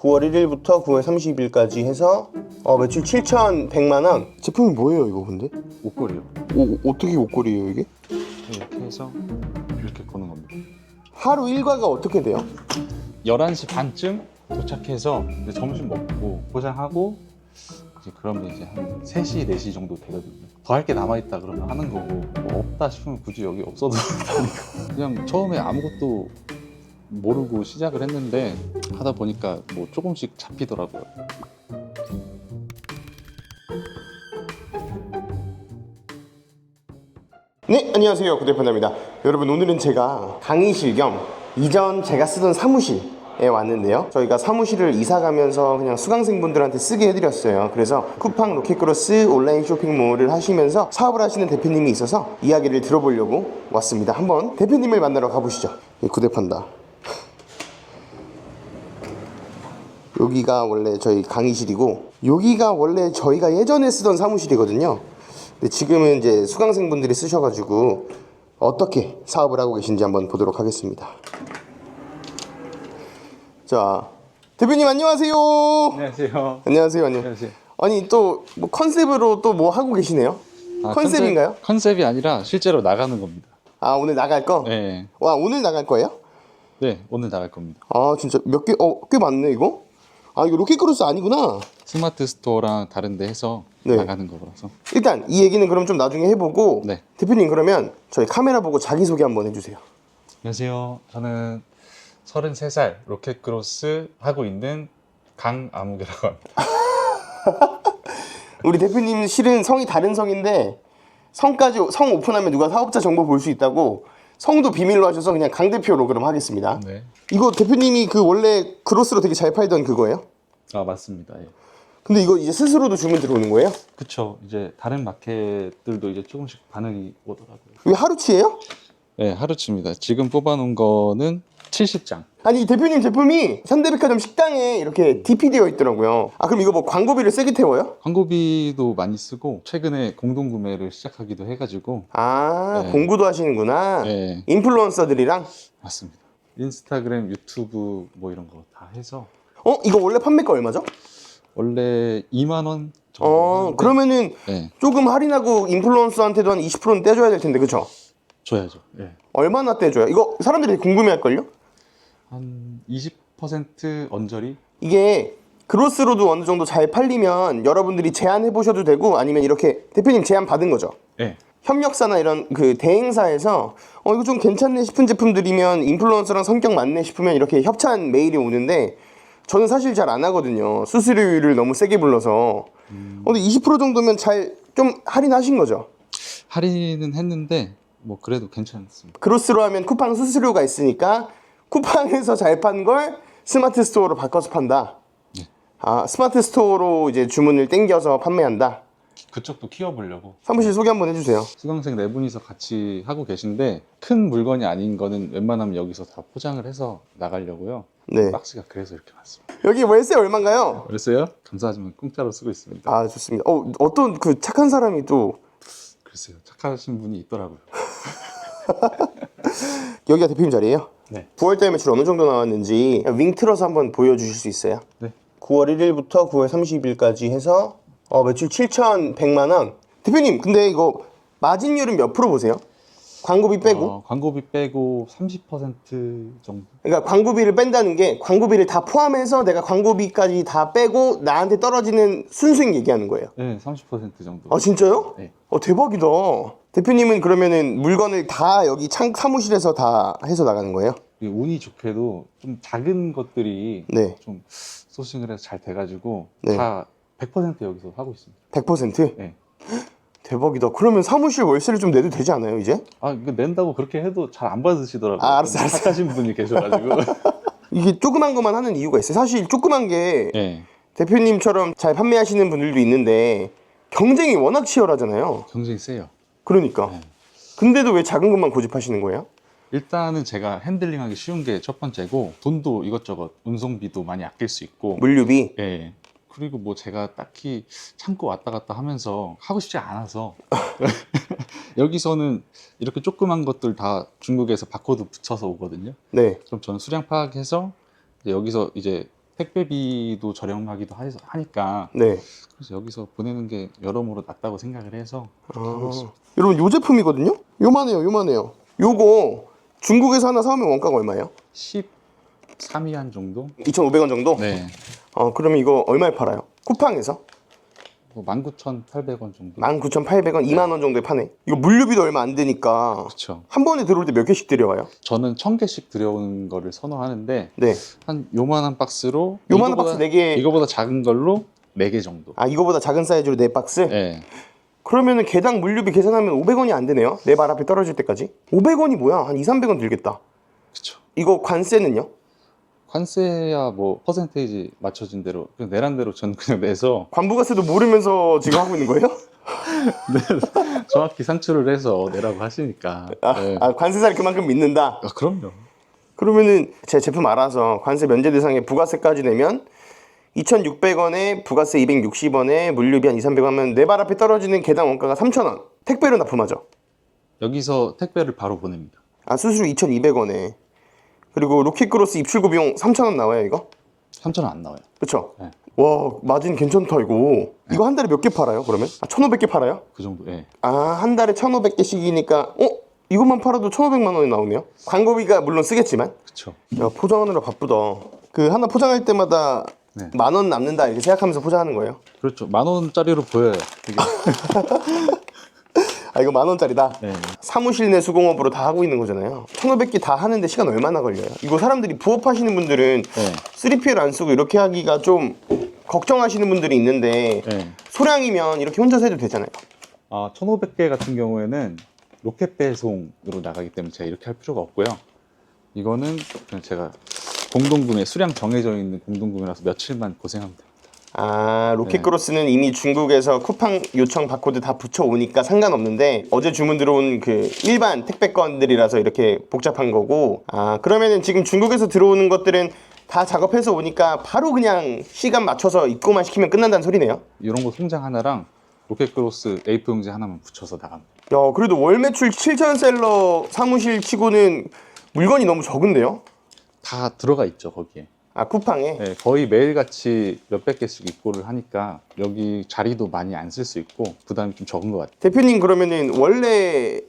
9월 1일부터 9월 30일까지 해서 매출 7,100만 원. 제품이 뭐예요 이거 근데? 옷걸이요. 어떻게 옷걸이에요 이게? 이렇게 해서 이렇게 거는 겁니다. 하루 일과가 어떻게 돼요? 11시 반쯤 도착해서 이제 점심 먹고 포장하고 이제 그러면 이제 한 3시, 4시 정도 되거든요. 더 할 게 남아있다 그러면 하는 거고 뭐 없다 싶으면 굳이 여기 없어도 되니까 그냥 처음에 아무것도 모르고 시작을 했는데 하다 보니까 뭐 조금씩 잡히더라고요. 네, 안녕하세요. 구대판다입니다. 여러분, 오늘은 제가 강의실 겸 이전 제가 쓰던 사무실에 왔는데요. 저희가 사무실을 이사 가면서 그냥 수강생분들한테 쓰게 해드렸어요. 그래서 쿠팡 로켓크로스 온라인 쇼핑몰을 하시면서 사업을 하시는 대표님이 있어서 이야기를 들어보려고 왔습니다. 한번 대표님을 만나러 가보시죠. 구대판다. 여기가 원래 저희 강의실이고, 여기가 원래 저희가 예전에 쓰던 사무실이거든요. 근데 지금은 이제 수강생분들이 쓰셔가지고 어떻게 사업을 하고 계신지 한번 보도록 하겠습니다. 자, 대표님 안녕하세요. 안녕하세요. 안녕하세요. 안녕하세요. 아니 또 뭐 컨셉으로 또 뭐 하고 계시네요? 컨셉인가요? 컨셉이 아니라 실제로 나가는 겁니다. 아, 오늘 나갈 거? 네. 와, 오늘 나갈 거예요? 네, 오늘 나갈 겁니다. 아, 진짜 몇 개? 꽤 많네 이거? 아, 이거 로켓크로스 아니구나. 스마트 스토어랑 다른 데 해서 네. 나가는 거라서. 일단 이 얘기는 그럼 좀 나중에 해보고, 네. 대표님 그러면 저희 카메라 보고 자기소개 한번 해주세요. 안녕하세요. 저는 33살 로켓크로스 하고 있는 강아무개라고 합니다. 우리 대표님 실은 성이 다른 성인데 성 오픈하면 누가 사업자 정보 볼 수 있다고 성도 비밀로 하셔서 그냥 강 대표로 그럼 하겠습니다. 네. 이거 대표님이 그 원래 크로스로 되게 잘 팔던 그거예요? 아, 맞습니다. 예. 근데 이거 이제 스스로도 주문 들어오는 거예요? 그쵸. 이제 다른 마켓들도 이제 조금씩 반응이 오더라고요. 이거 하루치예요? 네, 하루치입니다. 지금 뽑아놓은 거는 70장. 아니, 이 대표님 제품이 현대백화점 식당에 이렇게 DP 되어 있더라고요. 아, 그럼 이거 뭐 광고비를 세게 태워요? 광고비도 많이 쓰고 최근에 공동구매를 시작하기도 해가지고. 아, 네. 공부도 하시는구나. 네, 인플루언서들이랑. 맞습니다. 인스타그램, 유튜브 뭐 이런 거 다 해서 이거 원래 판매가 얼마죠? 원래 2만 원 정도 하는데 그러면은 네, 조금 할인하고 인플루언서한테도 한 20%는 떼줘야 될 텐데, 그쵸? 줘야죠. 네. 얼마나 떼줘요? 이거 사람들이 되게 궁금해할걸요? 한 20% 언저리? 이게 그로스로도 어느 정도 잘 팔리면 여러분들이 제안해보셔도 되고, 아니면 이렇게 대표님 제안 받은 거죠? 네. 협력사나 이런 그 대행사에서 이거 좀 괜찮네 싶은 제품들이면, 인플루언서랑 성격 맞네 싶으면 이렇게 협찬 메일이 오는데, 저는 사실 잘 안 하거든요. 수수료를 너무 세게 불러서. 근데 20% 정도면 잘 좀 할인하신 거죠? 할인은 했는데 뭐 그래도 괜찮습니다. 크로스로 하면 쿠팡 수수료가 있으니까 쿠팡에서 잘 판 걸 스마트 스토어로 바꿔서 판다. 네. 아, 스마트 스토어로 이제 주문을 땡겨서 판매한다. 그쪽도 키워보려고. 사무실 소개 한번 해주세요. 수강생 4분이서 같이 하고 계신데 큰 물건이 아닌 거는 웬만하면 여기서 다 포장을 해서 나가려고요. 네. 박스가 그래서 이렇게 많습니다. 여기 월세 얼마인가요? 그랬어요? 감사하지만 공짜로 쓰고 있습니다. 아, 좋습니다. 어떤 그 착한 사람이 또 글쎄요, 착하신 분이 있더라고요. 여기가 대표님 자리예요? 네. 9월달 매출 어느 정도 나왔는지 윙 틀어서 한번 보여주실 수 있어요? 네. 9월 1일부터 9월 30일까지 해서 매출 7,100만 원. 대표님, 근데 이거 마진율은 몇 프로 보세요? 광고비 빼고? 광고비 빼고 30% 정도? 그러니까 광고비를 뺀다는 게 광고비를 다 포함해서 내가 광고비까지 다 빼고 나한테 떨어지는 순수익 얘기하는 거예요. 네, 30% 정도. 아, 진짜요? 네. 대박이다. 대표님은 그러면은 물건을 다 여기 사무실에서 다 해서 나가는 거예요? 이게 운이 좋게도 좀 작은 것들이 네. 좀 소싱을 해서 잘 돼가지고 네. 다 100% 여기서 하고 있습니다. 100%? 네. 대박이다. 그러면 사무실 월세를 좀 내도 되지 않아요, 이제? 아, 이거 낸다고 그렇게 해도 잘 안 받으시더라고요. 아, 알았어. 착하신 분이 계셔가지고. 이게 조그만 것만 하는 이유가 있어요. 사실 조그만 게 네. 대표님처럼 잘 판매하시는 분들도 있는데 경쟁이 워낙 치열하잖아요. 경쟁이 세요. 그러니까. 네. 근데도 왜 작은 것만 고집하시는 거예요? 일단은 제가 핸들링하기 쉬운 게 첫 번째고, 돈도 이것저것 운송비도 많이 아낄 수 있고. 물류비? 예. 그리고 뭐 제가 딱히 참고 왔다 갔다 하면서 하고 싶지 않아서 여기서는 이렇게 조그만 것들 다 중국에서 바코드 붙여서 오거든요. 네. 그럼 저는 수량 파악해서 이제 여기서 이제 택배비도 저렴하기도 하니까 네. 그래서 여기서 보내는 게 여러모로 낫다고 생각을 해서 그렇게 하고 있습니다. 여러분 요 제품이거든요. 요만해요. 요거 중국에서 하나 사오면 원가가 얼마예요? 13위안 정도? 2,500원 정도? 네. 그러면 이거 얼마에 팔아요? 쿠팡에서? 뭐 19,800원 정도? 19,800원, 2만 원 정도에 파네. 이거 물류비도 얼마 안 되니까 그렇죠. 한 번에 들어올 때 몇 개씩 들여와요? 저는 1,000개씩 들여오는 거를 선호하는데 네. 한 요만한 박스로 요만한 박스 4개. 이거보다 작은 걸로 4개 정도. 이거보다 작은 사이즈로 4박스? 네. 그러면은 개당 물류비 계산하면 500원이 안 되네요. 내 발 앞에 떨어질 때까지. 500원이 뭐야? 한 2, 300원 들겠다. 그렇죠. 이거 관세는요? 관세야 뭐 퍼센테이지 맞춰진 대로 그냥 내란 대로 저는 그냥 내서 관부가세도 모르면서 지금 하고 있는 거예요? 정확히 산출을 해서 내라고 하시니까. 네. 관세사를 그만큼 믿는다? 그럼요. 그러면은 제 제품 알아서 관세 면제 대상에 부가세까지 내면 2,600원에 부가세 260원에 물류비 한 2, 300원 하면 내 발 앞에 떨어지는 개당 원가가 3,000원. 택배로 납품하죠. 여기서 택배를 바로 보냅니다. 수수료 2,200원에. 그리고 로켓크로스 입출고 비용 3,000원 나와요, 이거? 3,000원 안 나와요. 그쵸? 네. 와, 마진 괜찮다, 이거. 이거 한 달에 몇 개 팔아요, 그러면? 1,500개 팔아요? 그 정도. 예. 한 달에 1,500개씩이니까, 이것만 팔아도 1,500만 원이 나오네요? 광고비가 물론 쓰겠지만. 그렇죠. 야, 포장하느라 바쁘다. 그 하나 포장할 때마다 네. 10,000원 남는다, 이렇게 생각하면서 포장하는 거예요? 그렇죠. 10,000원짜리로 보여요. 이게. 이거 10,000원짜리다? 네. 사무실 내 수공업으로 다 하고 있는 거잖아요. 1,500개 다 하는데 시간 얼마나 걸려요? 이거 사람들이 부업하시는 분들은 네. 3PL 안 쓰고 이렇게 하기가 좀 걱정하시는 분들이 있는데 네. 소량이면 이렇게 혼자서 해도 되잖아요. 1,500개 같은 경우에는 로켓 배송으로 나가기 때문에 제가 이렇게 할 필요가 없고요. 이거는 그냥 제가 공동구매, 수량 정해져 있는 공동구매라서 며칠만 고생하면 돼요. 로켓크로스는 이미 중국에서 쿠팡 요청 바코드 다 붙여오니까 상관없는데 어제 주문 들어온 그 일반 택배건들이라서 이렇게 복잡한 거고, 그러면은 지금 중국에서 들어오는 것들은 다 작업해서 오니까 바로 그냥 시간 맞춰서 입고만 시키면 끝난다는 소리네요. 이런 거 통장 하나랑 로켓크로스 A4 용지 하나만 붙여서 나갑니다. 야, 그래도 월 매출 7,000셀러 사무실 치고는 물건이 너무 적은데요? 다 들어가 있죠, 거기에. 쿠팡에? 네, 거의 매일같이 몇백 개씩 입고를 하니까 여기 자리도 많이 안 쓸 수 있고 부담이 좀 적은 것 같아요. 대표님, 그러면은 원래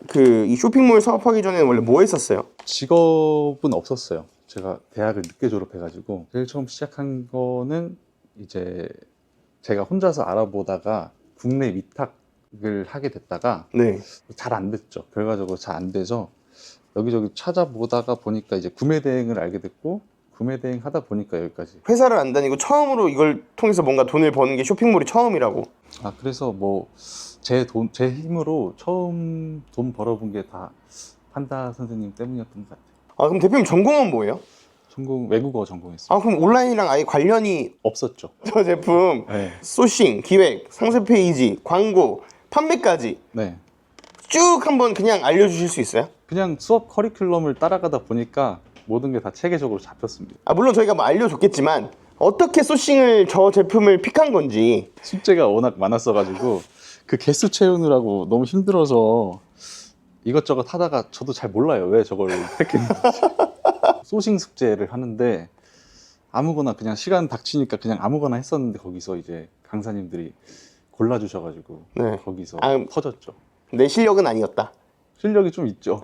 이 쇼핑몰 사업하기 전에는 원래 뭐 했었어요? 직업은 없었어요. 제가 대학을 늦게 졸업해가지고 제일 처음 시작한 거는 이제 제가 혼자서 알아보다가 국내 위탁을 하게 됐다가 네. 잘 안 됐죠. 결과적으로 잘 안 돼서 여기저기 찾아보다가 보니까 이제 구매 대행을 알게 됐고 구매 대행 하다 보니까 여기까지. 회사를 안 다니고 처음으로 이걸 통해서 뭔가 돈을 버는 게 쇼핑몰이 처음이라고. 그래서 뭐 제 힘으로 처음 돈 벌어본 게 다 판다 선생님 때문이었던 것 같아요. 그럼 대표님 전공은 뭐예요? 전공 외국어 전공했어요. 그럼 온라인이랑 아예 관련이 없었죠. 저 제품 네. 소싱, 기획, 상세 페이지, 광고, 판매까지 네. 쭉 한번 그냥 알려주실 수 있어요? 그냥 수업 커리큘럼을 따라가다 보니까 모든 게 다 체계적으로 잡혔습니다. 물론 저희가 뭐 알려줬겠지만 어떻게 소싱을 저 제품을 픽한 건지. 숙제가 워낙 많았어가지고 그 개수 채우느라고 너무 힘들어서 이것저것 하다가 저도 잘 몰라요. 왜 저걸 택했는지. 소싱 숙제를 하는데 아무거나 그냥 시간 닥치니까 그냥 아무거나 했었는데 거기서 이제 강사님들이 골라주셔가지고 네. 거기서 아, 터졌죠. 내 실력은 아니었다. 실력이 좀 있죠.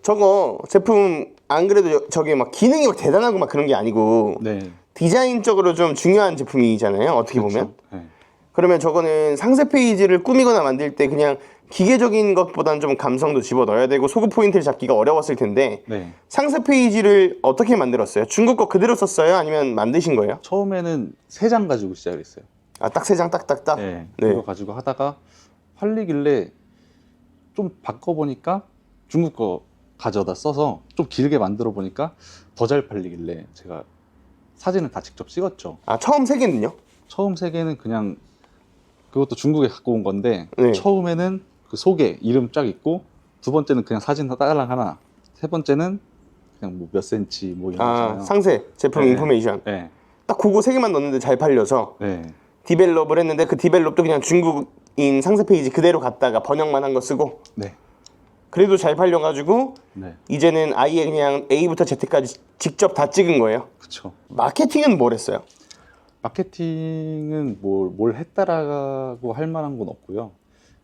저거 제품 안 그래도 저게 막 기능이 막 대단하고 막 그런 게 아니고 네. 디자인적으로 좀 중요한 제품이잖아요, 어떻게 보면. 네. 그러면 저거는 상세 페이지를 꾸미거나 만들 때 그냥 기계적인 것보다는 좀 감성도 집어넣어야 되고 소구 포인트를 잡기가 어려웠을 텐데 네. 상세 페이지를 어떻게 만들었어요? 중국 거 그대로 썼어요? 아니면 만드신 거예요? 처음에는 3장 가지고 시작했어요. 딱 3장 딱딱딱? 네. 네. 이거 가지고 하다가 팔리길래 좀 바꿔보니까 중국 거 가져다 써서 좀 길게 만들어 보니까 더 잘 팔리길래 제가 사진을 다 직접 찍었죠. 처음 3개는요? 처음 3개는 그냥 그것도 중국에 갖고 온 건데 네. 처음에는 그 속에 이름 쫙 있고 두 번째는 그냥 사진 따랑 하나, 세 번째는 그냥 뭐 몇 센치 뭐 이런 거 있잖아요. 상세 제품 네. 인포메이션. 네. 딱 그거 3개만 넣었는데 잘 팔려서 네. 디벨롭을 했는데 그 디벨롭도 그냥 중국인 상세 페이지 그대로 갖다가 번역만 한 거 쓰고. 네. 그래도 잘 팔려가지고 네, 이제는 아예 그냥 A부터 Z까지 직접 다 찍은 거예요. 그쵸. 마케팅은 뭘 했어요? 마케팅은 뭘 했다라고 할 만한 건 없고요.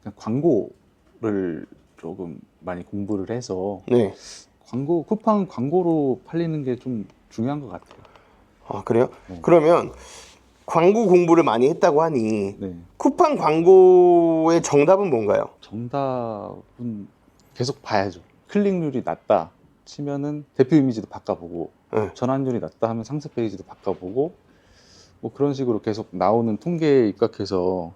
그냥 광고를 조금 많이 공부를 해서 네. 쿠팡 광고로 팔리는 게 좀 중요한 것 같아요. 아, 그래요? 네. 그러면 광고 공부를 많이 했다고 하니 네. 쿠팡 광고의 정답은 뭔가요? 정답은 계속 봐야죠. 클릭률이 낮다 치면은 대표 이미지도 바꿔보고, 네. 전환율이 낮다 하면 상세 페이지도 바꿔보고, 뭐 그런 식으로 계속 나오는 통계에 입각해서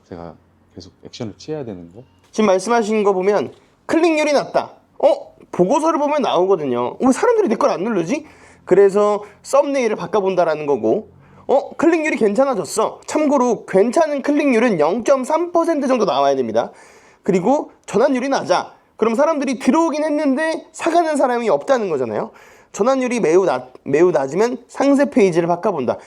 제가 계속 액션을 취해야 되는 거. 지금 말씀하신 거 보면 클릭률이 낮다. 보고서를 보면 나오거든요. 왜 사람들이 내 걸 안 누르지? 그래서 썸네일을 바꿔본다라는 거고, 클릭률이 괜찮아졌어. 참고로 괜찮은 클릭률은 0.3% 정도 나와야 됩니다. 그리고 전환율이 낮아. 그럼 사람들이 들어오긴 했는데 사가는 사람이 없다는 거잖아요. 전환율이 매우 낮으면 상세 페이지를 바꿔본다.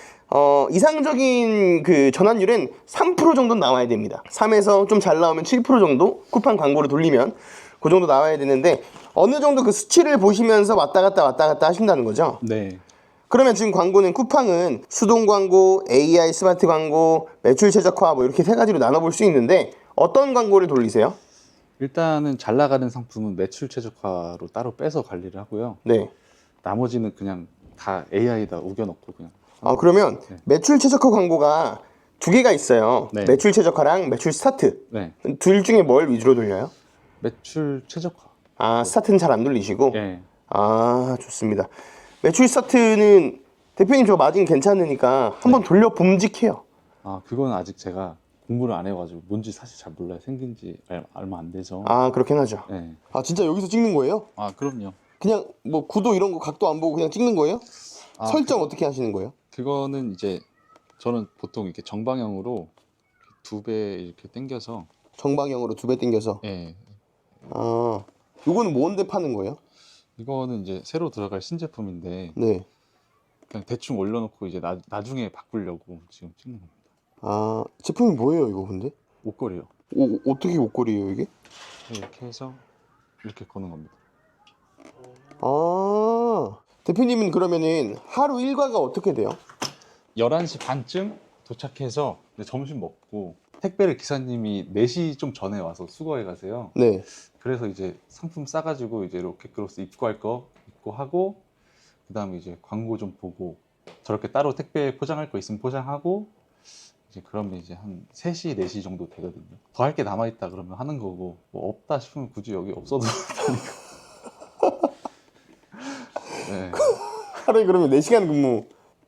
이상적인 그 전환율은 3% 정도 나와야 됩니다. 3에서 좀 잘 나오면 7% 정도 쿠팡 광고를 돌리면 그 정도 나와야 되는데 어느 정도 그 수치를 보시면서 왔다 갔다 하신다는 거죠. 네. 그러면 지금 광고는 쿠팡은 수동 광고, AI 스마트 광고, 매출 최적화 뭐 이렇게 세 가지로 나눠볼 수 있는데 어떤 광고를 돌리세요? 일단은 잘 나가는 상품은 매출 최적화로 따로 빼서 관리를 하고요. 네. 나머지는 그냥 다 AI에다 우겨넣고 그냥. 그러면 네. 매출 최적화 광고가 두 개가 있어요. 네. 매출 최적화랑 매출 스타트. 네. 둘 중에 뭘 위주로 돌려요? 매출 최적화. 스타트는 잘 안 돌리시고. 네. 좋습니다. 매출 스타트는 대표님 저 마진 괜찮으니까 한번 돌려 봄직해요. 그건 아직 제가 공부를 안 해가지고 뭔지 사실 잘 몰라요. 생긴 지 얼마 안 돼서. 그렇긴 하죠. 네. 진짜 여기서 찍는 거예요? 그럼요. 그냥 뭐 구도 이런 거 각도 안 보고 그냥 찍는 거예요? 설정 어떻게 하시는 거예요? 그거는 이제 저는 보통 이렇게 정방향으로 2배 이렇게 당겨서. 정방향으로 2배 당겨서. 예. 요거는 뭔데 파는 거예요? 이거는 이제 새로 들어갈 신제품인데 네. 그냥 대충 올려놓고 이제 나중에 바꾸려고 지금 찍는 겁니다. 제품이 뭐예요 이거 근데? 옷걸이요. 어떻게 옷걸이에요 이게? 이렇게 해서 이렇게 거는 겁니다. 대표님은 그러면은 하루 일과가 어떻게 돼요? 11시 반쯤 도착해서 이제 점심 먹고 택배를 기사님이 4시 좀 전에 와서 수거해 가세요. 네. 그래서 이제 상품 싸가지고 이제 로켓크로스 입고할 거 입고하고, 그 다음에 이제 광고 좀 보고, 저렇게 따로 택배 포장할 거 있으면 포장하고, 이제 그러면 이제 한 3시, 4시 정도 되거든요. 더 할 게 남아있다 그러면 하는 거고, 뭐 없다 싶으면 굳이 여기 없어도 되니까. 네. 하루에 그러면 4시간 근무.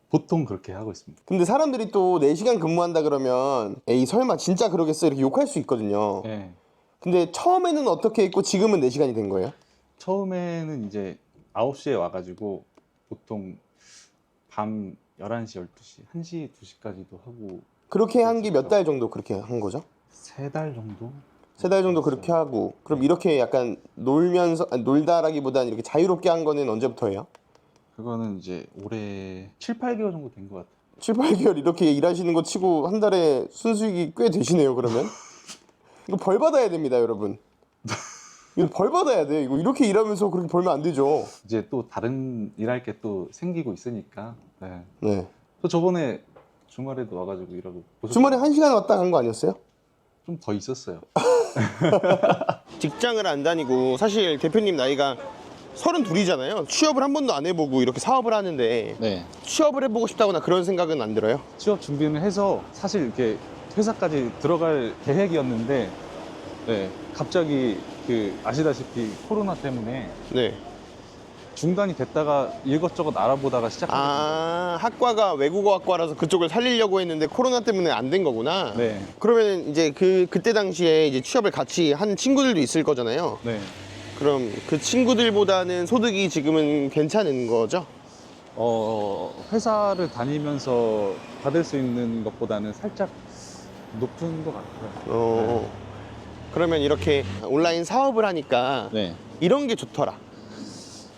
보통 그렇게 하고 있습니다. 근데 사람들이 또 4시간 근무한다 그러면 에이 설마 진짜 그러겠어 이렇게 욕할 수 있거든요. 네. 근데 처음에는 어떻게 했고 지금은 4시간이 된 거예요? 처음에는 이제 9시에 와가지고 보통 밤 11시, 12시, 1시, 2시까지도 하고. 그렇게 한 게 몇 달 정도 그렇게 한 거죠? 3달 정도? 3달 정도 그렇게 하고. 그럼 이렇게 약간 놀다라기보다는 이렇게 자유롭게 한 거는 언제부터예요? 그거는 이제 올해 7, 8개월 정도 된 것 같아요. 7, 8개월 이렇게 일하시는 거 치고 한 달에 순수익이 꽤 되시네요 그러면. 이거 벌 받아야 됩니다 여러분. 이거 벌 받아야 돼. 이거 이렇게 일하면서 그렇게 벌면 안 되죠. 이제 또 다른 일할 게 또 생기고 있으니까. 네. 네. 또 저번에 주말에도 와가지고 일하고. 주말에 1시간 왔다 간 거 아니었어요? 좀 더 있었어요. 직장을 안 다니고 사실 대표님 나이가 32이잖아요. 취업을 한 번도 안 해보고 이렇게 사업을 하는데 네. 취업을 해보고 싶다거나 그런 생각은 안 들어요? 취업 준비는 해서 사실 이렇게 회사까지 들어갈 계획이었는데, 네. 갑자기 아시다시피 코로나 때문에 네. 중단이 됐다가 이것저것 알아보다가 시작한 학과가 외국어학과라서 그쪽을 살리려고 했는데 코로나 때문에 안 된 거구나. 네. 그러면 이제 그때 당시에 이제 취업을 같이 한 친구들도 있을 거잖아요. 네. 그럼 그 친구들보다는 소득이 지금은 괜찮은 거죠? 회사를 다니면서 받을 수 있는 것보다는 살짝 높은 것 같아요. 그러면 이렇게 온라인 사업을 하니까 네. 이런 게 좋더라.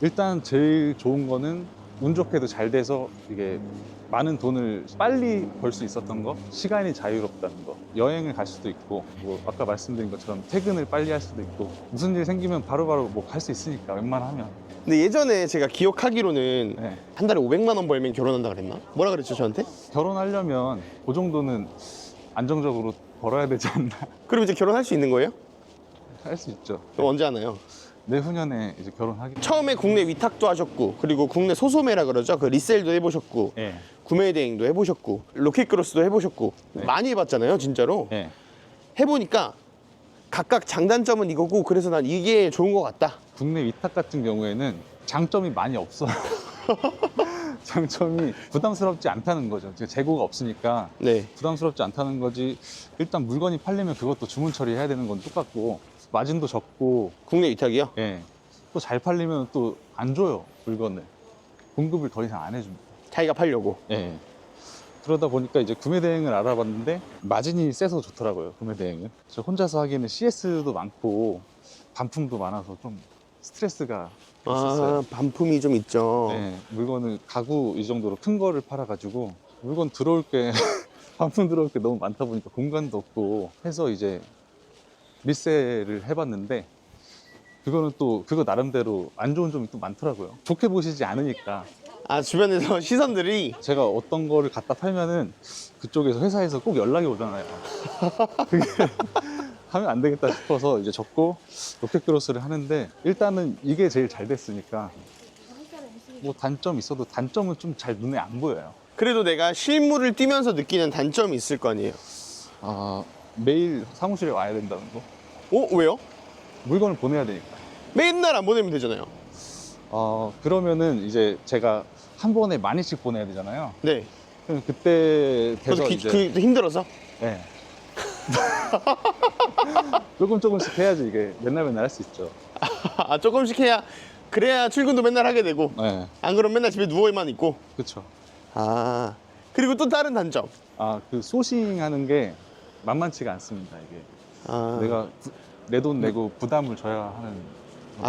일단 제일 좋은 거는 운 좋게도 잘 돼서 이게 많은 돈을 빨리 벌 수 있었던 거, 시간이 자유롭다는 거, 여행을 갈 수도 있고, 뭐 아까 말씀드린 것처럼 퇴근을 빨리 할 수도 있고, 무슨 일 생기면 바로바로 뭐 갈 수 있으니까 웬만하면. 근데 예전에 제가 기억하기로는 네. 한 달에 500만 원 벌면 결혼한다 그랬나? 뭐라 그랬죠 저한테? 결혼하려면 그 정도는 안정적으로 벌어야 되지 않나. 그럼 이제 결혼할 수 있는 거예요? 할 수 있죠. 그럼 언제 하나요? 내후년에 이제 결혼하기. 처음에 국내 위탁도 하셨고, 그리고 국내 소소매라 그러죠. 그 리셀도 해보셨고, 예. 구매 대행도 해보셨고, 로켓크로스도 해보셨고, 네. 많이 해봤잖아요 진짜로. 예. 해보니까 각각 장단점은 이거고, 그래서 난 이게 좋은 것 같다. 국내 위탁 같은 경우에는 장점이 많이 없어요. 장점이 부담스럽지 않다는 거죠. 재고가 없으니까 네. 부담스럽지 않다는 거지. 일단 물건이 팔리면 그것도 주문 처리해야 되는 건 똑같고, 마진도 적고, 국내 위탁이요? 예. 또 잘 팔리면 또 안 줘요, 물건을. 공급을 더 이상 안 해줍니다. 자기가 팔려고. 예. 그러다 보니까 이제 구매 대행을 알아봤는데 마진이 세서 좋더라고요, 구매 대행은. 저 혼자서 하기에는 CS도 많고 반품도 많아서 좀 스트레스가 있었어요. 아, 반품이 좀 있죠. 네, 물건을 가구 이 정도로 큰 거를 팔아가지고 물건 들어올 게 반품 들어올 게 너무 많다 보니까 공간도 없고 해서 이제 리셀을 해봤는데, 그거는 또 그거 나름대로 안 좋은 점이 또 많더라고요. 좋게 보시지 않으니까. 아, 주변에서 시선들이. 제가 어떤 거를 갖다 팔면은 그쪽에서 회사에서 꼭 연락이 오잖아요. 그게 하면 안 되겠다 싶어서 이제 접고 로켓크로스를 하는데, 일단은 이게 제일 잘 됐으니까 뭐 단점 있어도 단점은 좀 잘 눈에 안 보여요. 그래도 내가 실물을 뛰면서 느끼는 단점이 있을 거 아니에요. 아, 매일 사무실에 와야 된다는 거. 왜요? 물건을 보내야 되니까. 맨날 안 보내면 되잖아요. 그러면은 이제 제가 한 번에 많이씩 보내야 되잖아요. 네. 그럼 그때 돼서 그래서 이제 그게 힘들어서. 네. 조금씩 해야지 이게 맨날 할 수 있죠. 아, 조금씩 해야, 그래야 출근도 맨날 하게 되고. 네, 안 그러면 맨날 집에 누워만 있고. 그렇죠. 아, 그리고 또 다른 단점. 그 소싱하는 게 만만치가 않습니다. 이게 아, 내가 내 돈 내고 부담을 져야 하는.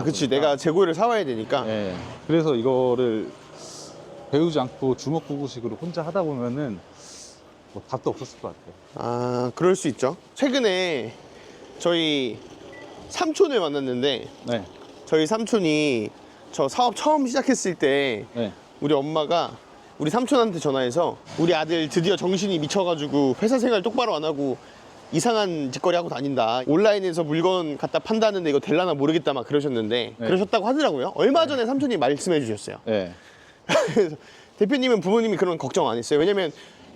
그치. 거니까. 내가 재고를 사와야 되니까. 네. 그래서 이거를 배우지 않고 주먹구구식으로 혼자 하다 보면은 뭐 답도 없었을 것 같아요. 아, 그럴 수 있죠. 최근에 저희 삼촌을 만났는데, 네, 저희 삼촌이 저 사업 처음 시작했을 때 네, 우리 엄마가 우리 삼촌한테 전화해서 우리 아들 드디어 정신이 미쳐가지고 회사 생활 똑바로 안 하고 이상한 짓거리 하고 다닌다. 온라인에서 물건 갖다 판다는데 이거 될라나 모르겠다 막 그러셨는데, 네. 그러셨다고 하더라고요. 얼마 전에 삼촌이 말씀해 주셨어요. 네. 그래서 대표님은 부모님이 그런 걱정 안 했어요. 왜냐면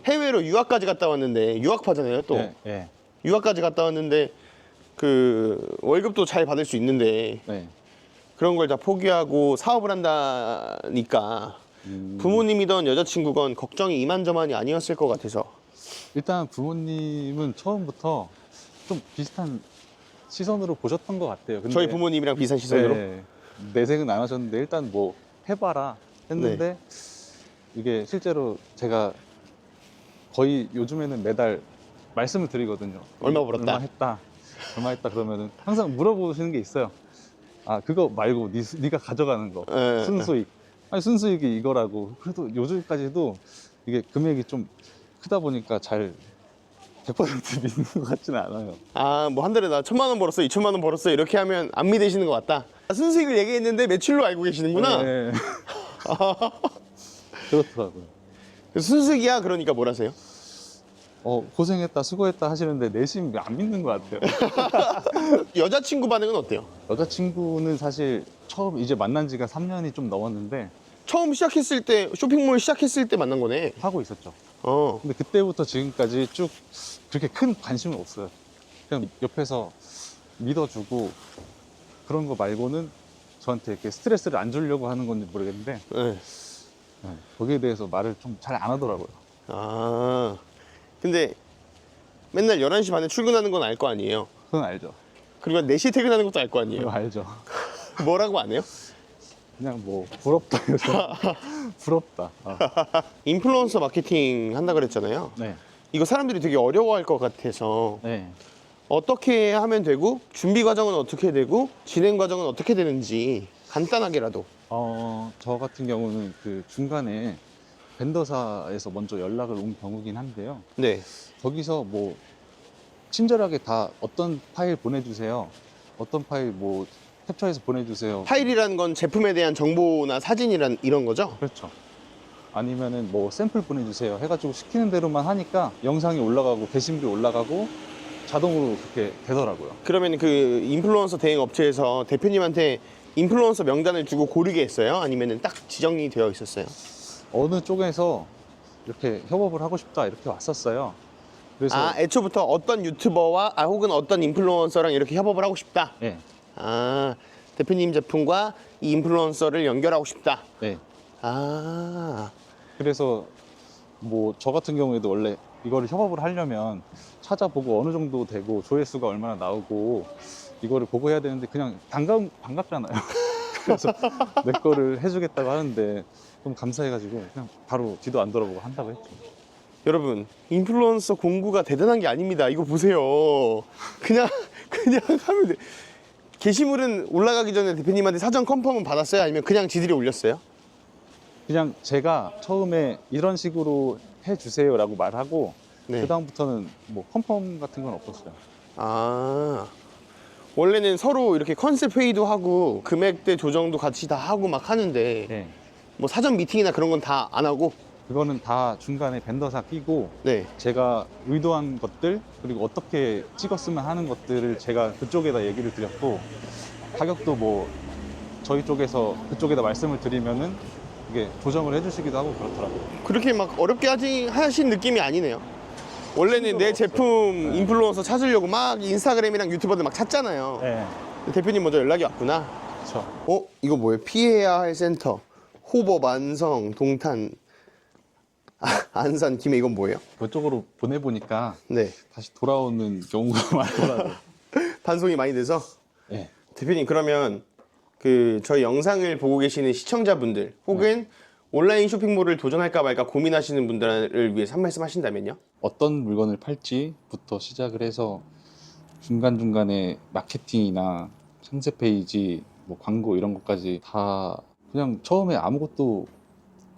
해외로 유학까지 갔다 왔는데, 유학파잖아요 또. 네, 네, 유학까지 갔다 왔는데 그 월급도 잘 받을 수 있는데 네. 그런 걸 다 포기하고 사업을 한다니까 부모님이던 여자친구건 걱정이 이만저만이 아니었을 것 같아서. 일단 부모님은 처음부터 좀 비슷한 시선으로 보셨던 것 같아요. 근데 저희 부모님이랑 비슷한 시선으로. 네, 내색은 안 하셨는데 일단 뭐 해봐라 했는데, 이게 실제로 제가 거의 요즘에는 매달 말씀을 드리거든요. 얼마 벌었다? 얼마 했다 그러면은 항상 물어보시는 게 있어요. 아, 그거 말고 네가 가져가는 거, 네. 순수익. 아니, 순수익이 이거라고. 그래도 요즘까지도 이게 금액이 좀 크다 보니까 잘 100% 믿는 것 같지는 않아요. 아, 뭐 한 달에 나 1,000만 원 벌었어, 2,000만 원 벌었어 이렇게 하면 안 믿으시는 것 같다. 순수익을 얘기했는데 매출로 알고 계시는구나. 네. 그렇더라고요. 순수익이야 그러니까 뭘 하세요? 고생했다, 수고했다 하시는데 내심 안 믿는 것 같아요. 여자친구 반응은 어때요? 여자친구는 사실 처음 이제 만난 지가 3년이 좀 넘었는데 처음 시작했을 때, 쇼핑몰 시작했을 때 만난 거네. 하고 있었죠. 어. 근데 그때부터 지금까지 쭉 그렇게 큰 관심은 없어요. 그냥 옆에서 믿어주고 그런 거 말고는 저한테 이렇게 스트레스를 안 주려고 하는 건지 모르겠는데, 네. 거기에 대해서 말을 좀 잘 안 하더라고요. 아, 근데 맨날 11시 반에 출근하는 건 알 거 아니에요? 그건 알죠. 그리고 4시에 퇴근하는 것도 알 거 아니에요? 그거 알죠. 뭐라고 안 해요? 그냥 뭐 부럽다 요즘. 부럽다. 인플루언서 마케팅 한다 그랬잖아요. 네. 이거 사람들이 되게 어려워할 것 같아서 네. 어떻게 하면 되고 준비 과정은 어떻게 되고 진행 과정은 어떻게 되는지 간단하게라도. 저 같은 경우는 그 중간에 벤더사에서 먼저 연락을 온 경우긴 한데요. 네. 거기서 뭐 친절하게 다 어떤 파일 보내주세요. 어떤 파일 뭐 캡처해서 보내주세요. 파일이라는 건 제품에 대한 정보나 사진이란 이런 거죠? 그렇죠. 아니면은 뭐 샘플 보내주세요 해가지고 시키는 대로만 하니까 영상이 올라가고 게시물이 올라가고 자동으로 그렇게 되더라고요. 그러면 그 인플루언서 대행 업체에서 대표님한테 인플루언서 명단을 주고 고르게 했어요? 아니면 딱 지정이 되어 있었어요? 어느 쪽에서 이렇게 협업을 하고 싶다 이렇게 왔었어요. 그래서 애초부터 어떤 유튜버와 혹은 어떤 인플루언서랑 이렇게 협업을 하고 싶다. 네, 대표님 제품과 이 인플루언서를 연결하고 싶다. 네. 아, 그래서 뭐 저 같은 경우에도 원래 이거를 협업을 하려면 찾아보고 어느 정도 되고 조회수가 얼마나 나오고 이거를 보고 해야 되는데 그냥 반갑잖아요. 그래서 내 거를 해주겠다고 하는데 좀 감사해가지고 그냥 바로 뒤도 안 돌아보고 한다고 했죠. 여러분 인플루언서 공구가 대단한 게 아닙니다. 이거 보세요. 그냥 하면 돼. 게시물은 올라가기 전에 대표님한테 사전 컨펌은 받았어요? 아니면 그냥 지들이 올렸어요? 그냥 제가 처음에 이런 식으로 해주세요라고 말하고 네. 그다음부터는 뭐 컨펌 같은 건 없었어요. 원래는 서로 이렇게 컨셉 회의도 하고 금액대 조정도 같이 다 하고 막 하는데 네. 뭐 사전 미팅이나 그런 건 다 안 하고. 그거는 다 중간에 벤더사 끼고 네. 제가 의도한 것들 그리고 어떻게 찍었으면 하는 것들을 제가 그쪽에다 얘기를 드렸고 가격도 뭐 저희 쪽에서 그쪽에다 말씀을 드리면은 이게 조정을 해주시기도 하고 그렇더라고요. 그렇게 막 어렵게 하신 느낌이 아니네요. 원래는 내 제품 인플루언서 찾으려고 막 인스타그램이랑 유튜버들 막 찾잖아요. 네, 대표님 먼저 연락이 왔구나. 그렇죠. 이거 뭐예요? 피해야 할 센터, 호법, 안성, 동탄, 안산, 김해. 이건 뭐예요? 그쪽으로 보내보니까 네. 다시 돌아오는 경우가 많더라고요. 반송이 많이 돼서. 네. 대표님 그러면 그 저희 영상을 보고 계시는 시청자분들 혹은 온라인 쇼핑몰을 도전할까 말까 고민하시는 분들을 위해서 한 말씀 하신다면요? 어떤 물건을 팔지부터 시작을 해서 중간중간에 마케팅이나 상세 페이지, 뭐 광고 이런 것까지 다 그냥 처음에 아무것도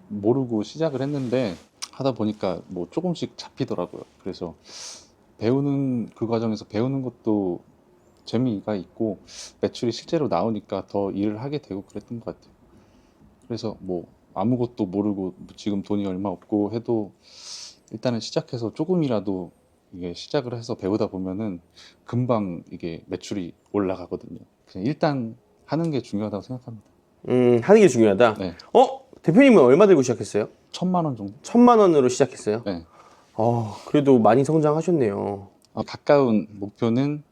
모르고 시작을 했는데 하다 보니까 뭐 조금씩 잡히더라고요. 그래서 배우는 그 과정에서 배우는 것도 재미가 있고 매출이 실제로 나오니까 더 일을 하게 되고 그랬던 것 같아요. 그래서 뭐 아무것도 모르고 지금 돈이 얼마 없고 해도 일단은 시작해서 조금이라도 이게 시작을 해서 배우다 보면은 금방 이게 매출이 올라가거든요. 그냥 일단 하는 게 중요하다고 생각합니다. 하는 게 중요하다. 네. 대표님은 얼마 들고 시작했어요? 1,000만 원 정도? 1,000만 원으로 시작했어요? 네. 그래도 많이 성장하셨네요. 가까운 목표는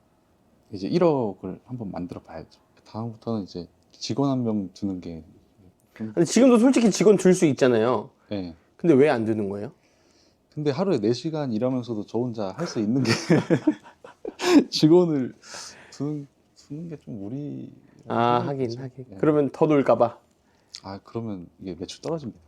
이제 1억을 한번 만들어 봐야죠. 다음부터는 이제 직원 한 명 두는 게 근데 지금도 솔직히 직원 줄 수 있잖아요. 네. 근데 왜 안 두는 거예요? 근데 하루에 4시간 일하면서도 저 혼자 할 수 있는 게 직원을 두는 게 좀 무리. 하긴. 네. 그러면 더 놀까봐. 그러면 이게 매출 떨어집니다.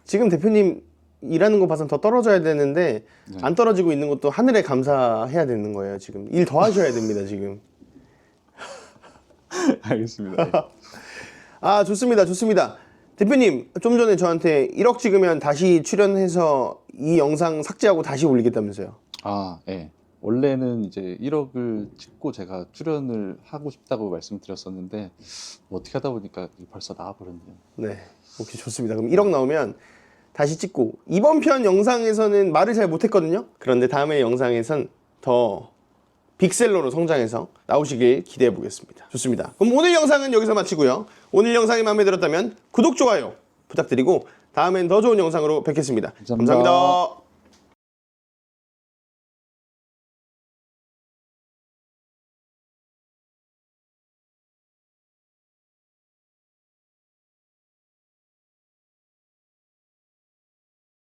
지금 대표님 일하는 거 봐선 더 떨어져야 되는데 네. 안 떨어지고 있는 것도 하늘에 감사해야 되는 거예요. 지금 일 더 하셔야 됩니다. 지금. 알겠습니다. 좋습니다. 대표님 좀 전에 저한테 1억 찍으면 다시 출연해서 이 영상 삭제하고 다시 올리겠다면서요. 네. 원래는 이제 1억을 찍고 제가 출연을 하고 싶다고 말씀드렸었는데 뭐 어떻게 하다 보니까 벌써 나와버렸네요. 네, 오케이, 좋습니다. 그럼 1억 나오면 다시 찍고, 이번 편 영상에서는 말을 잘 못했거든요. 그런데 다음에 영상에선 더 빅셀러로 성장해서 나오시길 기대해 보겠습니다. 좋습니다. 그럼 오늘 영상은 여기서 마치고요. 오늘 영상이 마음에 들었다면 구독, 좋아요 부탁드리고 다음엔 더 좋은 영상으로 뵙겠습니다. 감사합니다.